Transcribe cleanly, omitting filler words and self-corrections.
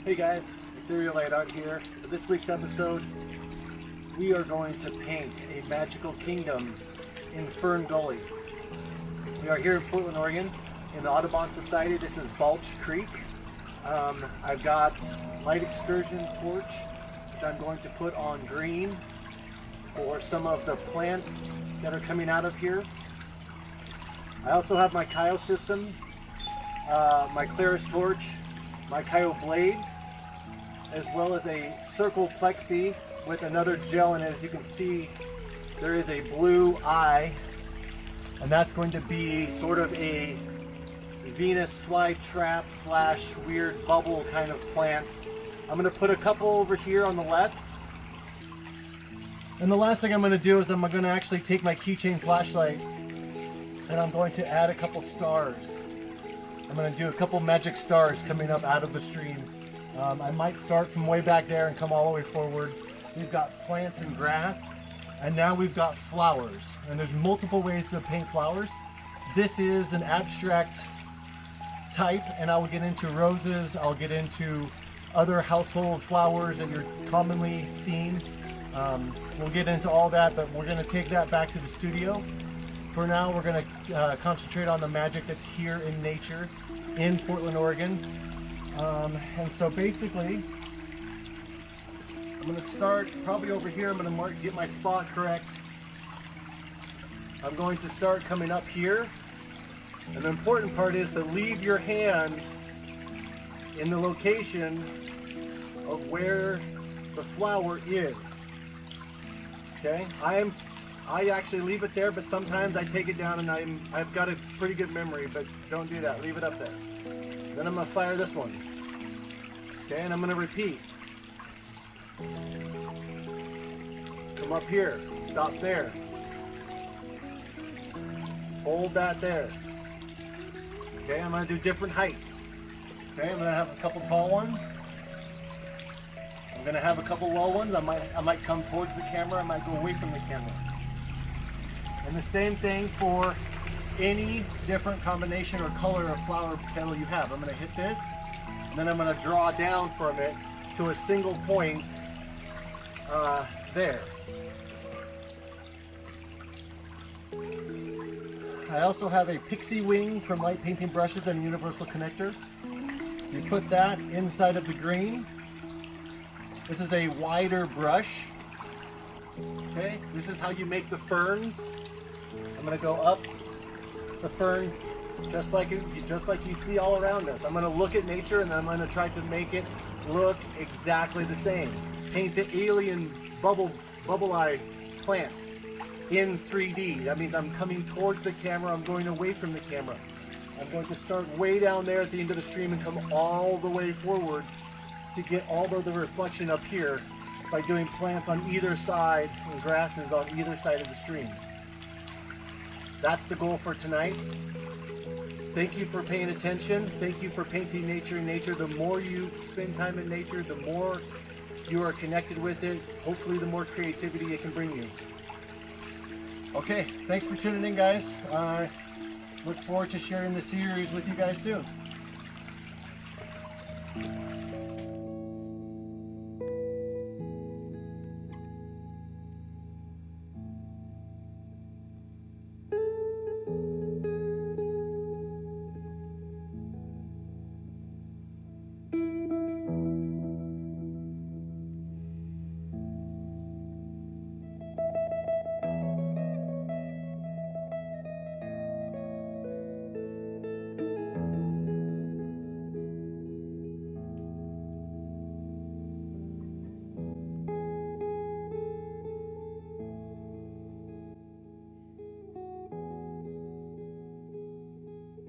Hey guys, Ethereal Light Art here. For this week's episode, we are going to paint a magical kingdom in Fern Gully. We are here in Portland, Oregon, in the Audubon Society. This is Vulture Creek. I've got light excursion torch, which I'm going to put on green for some of the plants that are coming out of here. I also have my Kyo system, my clearest torch, my Kyo blades, as well as a circle PLEXI with another gel in it. As you can see, there is a blue eye, and that's going to be sort of a Venus flytrap slash weird bubble kind of plant. I'm going to put a couple over here on the left. And the last thing I'm going to do is I'm going to actually take my keychain flashlight and I'm going to add a couple stars. I'm going to do a couple magic stars coming up out of the stream. I might start from way back there and come all the way forward. We've got plants and grass, and now we've got flowers. And there's multiple ways to paint flowers. This is an abstract type, and I will get into roses. I'll get into other household flowers that you're commonly seen. We'll get into all that, but we're going to take that back to the studio. For now, we're going to concentrate on the magic that's here in nature in Portland, Oregon. And so basically, I'm going to start probably over here. I'm going to get my spot correct. I'm going to start coming up here. And the important part is to leave your hand in the location of where the flower is. Okay, I actually leave it there, but sometimes I take it down and I've got a pretty good memory, but don't do that. Leave it up there. Then I'm going to fire this one. Okay, and I'm going to repeat. Come up here. Stop there. Hold that there. Okay, I'm going to do different heights. Okay, I'm going to have a couple tall ones. I'm going to have a couple low ones. I might come towards the camera. I might go away from the camera. And the same thing for any different combination or color of flower petal you have. I'm going to hit this, and then I'm going to draw down from it to a single point there. I also have a pixie wing from light painting brushes and a universal connector. You put that inside of the green. This is a wider brush. Okay, this is how you make the ferns. I'm going to go up the fern just like you see all around us. I'm going to look at nature and I'm going to try to make it look exactly the same. Paint the alien bubble eye plant in 3D. That means I'm coming towards the camera, I'm going away from the camera. I'm going to start way down there at the end of the stream and come all the way forward to get all of the reflection up here by doing plants on either side and grasses on either side of the stream. That's the goal for tonight. Thank you for paying attention. Thank you for painting nature in nature. The more you spend time in nature, the more you are connected with it. Hopefully the more creativity it can bring you. Okay, thanks for tuning in, guys. I look forward to sharing the series with you guys soon.